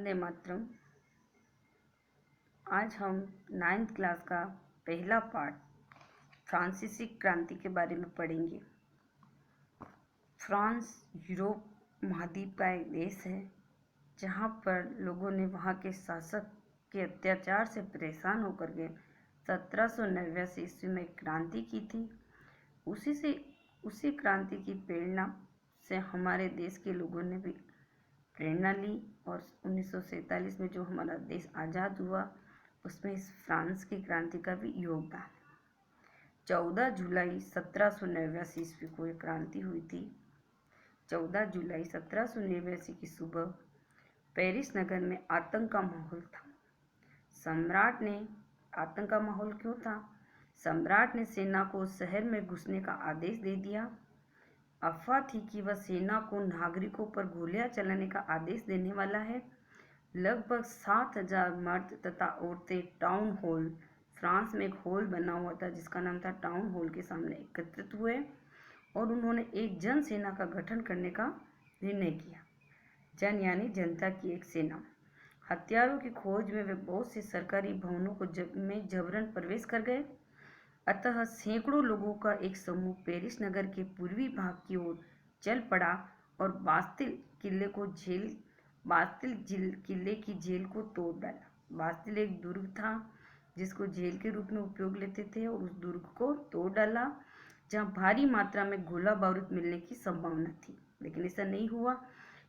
वंदे मातरम। आज हम 9th class का पहला पार्ट फ्रांसीसी क्रांति के बारे में पढ़ेंगे। फ्रांस यूरोप महाद्वीप का एक देश है जहाँ पर लोगों ने वहाँ के शासक के अत्याचार से परेशान होकर के 1789 ईस्वी में क्रांति की थी। उसी क्रांति की प्रेरणा से हमारे देश के लोगों ने भी प्रेरणा ली और 1947 में जो हमारा देश आज़ाद हुआ उसमें इस फ्रांस की क्रांति का भी योगदान। 14 जुलाई 1789 ईस्वी को ये क्रांति हुई थी। 14 जुलाई 1789 की सुबह पेरिस नगर में आतंक का माहौल था। सम्राट ने आतंक का माहौल क्यों था? सम्राट ने सेना को शहर में घुसने का आदेश दे दिया। अफवाह थी कि वह सेना को नागरिकों पर गोलियां चलाने का आदेश देने वाला है। लगभग 7000 मर्द तथा औरतें टाउन हॉल, फ्रांस में एक हॉल बना हुआ था जिसका नाम था टाउन हॉल, के सामने एकत्रित हुए और उन्होंने एक जन सेना का गठन करने का निर्णय किया। जन यानी जनता की एक सेना। हथियारों की खोज में वे बहुत से सरकारी भवनों को में जबरन प्रवेश कर गए। अतः सैकड़ों लोगों का एक समूह पेरिस नगर के पूर्वी भाग की ओर चल पड़ा और बास्तिल किले की जेल को तोड़ डाला। बास्तिल एक दुर्ग था जिसको जेल के रूप में उपयोग लेते थे और उस दुर्ग को तोड़ डाला जहां भारी मात्रा में गोला बारूद मिलने की संभावना थी, लेकिन ऐसा नहीं हुआ।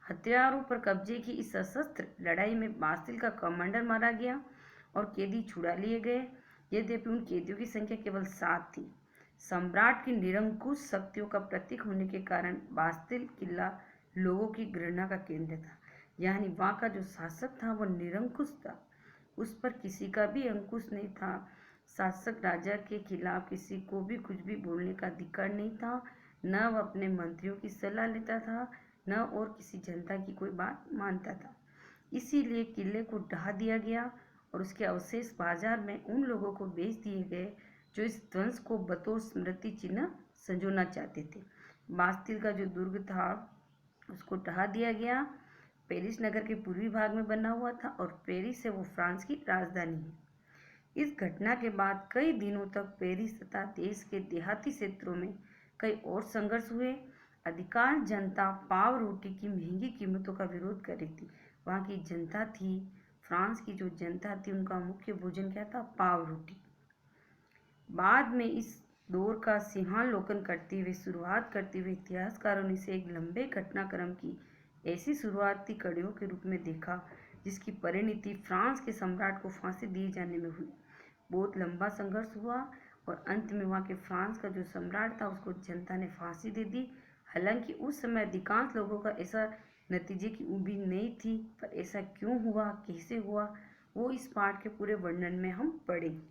हथियारों पर कब्जे की इस सशस्त्र लड़ाई में बास्तिल का कमांडर मारा गया और कैदी छुड़ा लिए गए। यद्यपि उन कैदियों की संख्या केवल 7 थी। सम्राट की निरंकुश शक्तियों का प्रतीक होने के कारण बास्तिल किला लोगों की घृणा का केंद्र था। यानी वहाँ का जो शासक था वो निरंकुश था, उस पर किसी का भी अंकुश नहीं था। शासक राजा के खिलाफ किसी को भी कुछ भी बोलने का अधिकार नहीं था। न वह अपने मंत्रियों की सलाह लेता था, न और किसी जनता की कोई बात मानता था। इसीलिए किले को ढा दिया गया और उसके अवशेष बाजार में उन लोगों को बेच दिए गए जो इस ध्वंस को बतौर स्मृति चिन्ह संजोना चाहते थे। बास्तिल का जो दुर्ग था उसको ढा दिया गया। पेरिस नगर के पूर्वी भाग में बना हुआ था और पेरिस से वो फ्रांस की राजधानी है। इस घटना के बाद कई दिनों तक पेरिस तथा देश के देहाती क्षेत्रों में कई और संघर्ष हुए। अधिकांश जनता पाव रोटी की महंगी कीमतों का विरोध कर रही थी। वहाँ की जनता थी, फ्रांस की जो जनता थी, उनका मुख्य भोजन क्या था? पाव रोटी। बाद में इस दौर का सिंहावलोकन शुरुआत करते हुए इतिहासकारों ने इसे एक लंबे घटनाक्रम की ऐसी शुरुआती कड़ियों के रूप में देखा जिसकी परिणति फ्रांस के सम्राट को फांसी दिए जाने में हुई। बहुत लंबा संघर्ष हुआ और अंत में वहाँ के फ्रांस का जो सम्राट था उसको जनता ने फांसी दे दी। हालांकि उस समय अधिकांश लोगों का ऐसा नतीजे की उम्मीद नहीं थी, पर ऐसा क्यों हुआ, कैसे हुआ, वो इस पाठ के पूरे वर्णन में हम पढ़ेंगे।